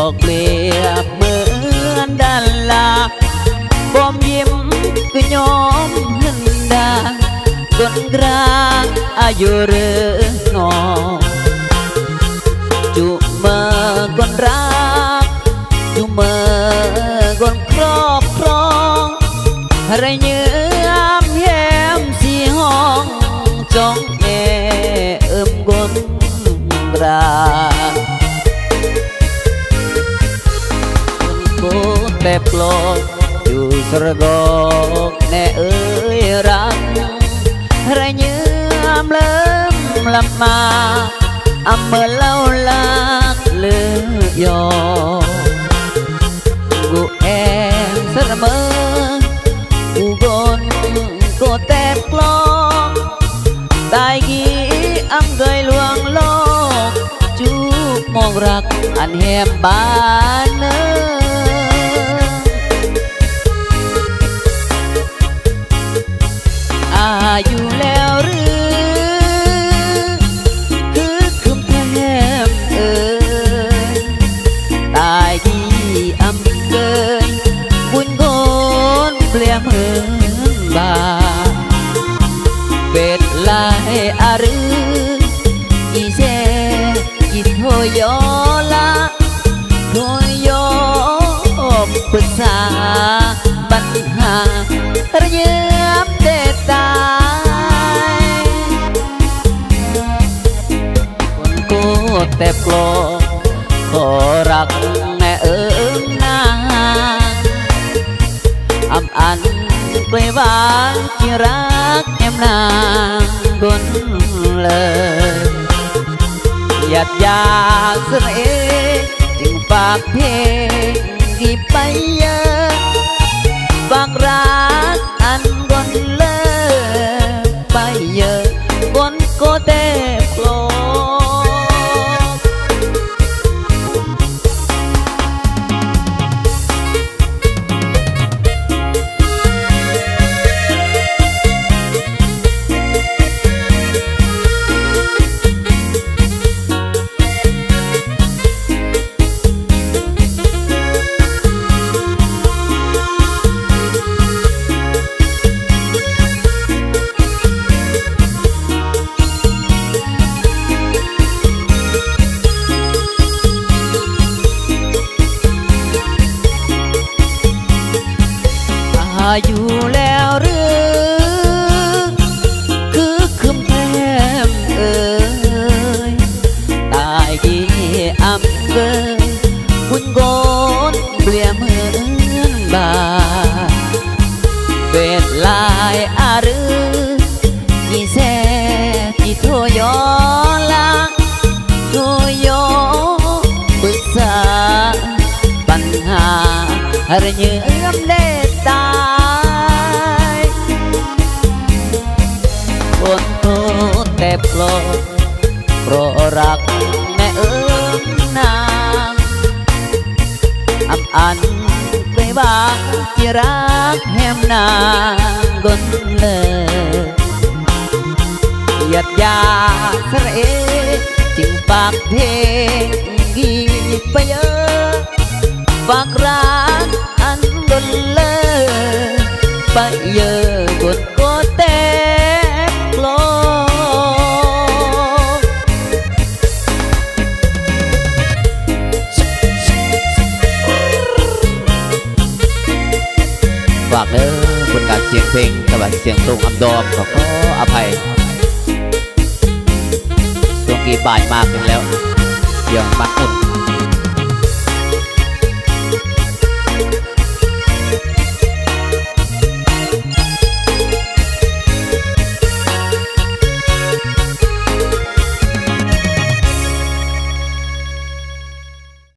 บอกเปรียบเหมือนดาราบอมยิ้มก็ยอมหันดาจนกลางอายุเรือน้องจุเมื่อก่อนรักจุเมื่อก่อนครอบครองอะไรเยือมแย้มสีห้องจ้องแม่กนราคนโกแต่ปลอกอยู่สระกอกแน่เอ้ยรักไรเยือมเลิ่มลำมาอำเมื่อเล่าลักเลือยอกูแองสระเมอกูกนโกแต่ปลอกตายกี่อำเคยลวงโลกจูบมองรักอันแหมบ้านเนออายุแล้วหรือคือคืมแพมตายกี่อำเกยบุญโกนเปลี่ยนเหมือนบ้าเป็ดลายอารืออีเจกินโหยอละโหยอปรึกษาปัญหาระเยือบเด็ดตายคนกูแต่ปลอกขอรักแม่นางอำอันไปวางที่รักแอมนางกนเลยอยากเสนอจึงฝากเพลงกี่ไปเยอะฝากรักอันกนเลยไปเยอะกนโกเตโปรอยู่แล้วหรือคือคืมแพมตายกี่อำเกยบุญโกนเปลี่ยนเหมือนบาเป็ดลายอารือยี่แซ่ที่โทยอละโทยอปรึกษาปัญหาอะไรเยือมเด็ดตายคนโตแต่ปลอกเพราะรักแม่นางอำอันไปวางที่รักแหมนางกนเลยอยากเสรจึงฝากเพลงกี่ไปเยอะฝากรักอันดนเลยไปเยอะกดโกเตกลฝากเด้อผลงานเสียงเพลงกับเสียงตรงอำดอมขออภัยช่วงกี่บ่ายมากถึงแล้วเดี๋ยวมาอุ่น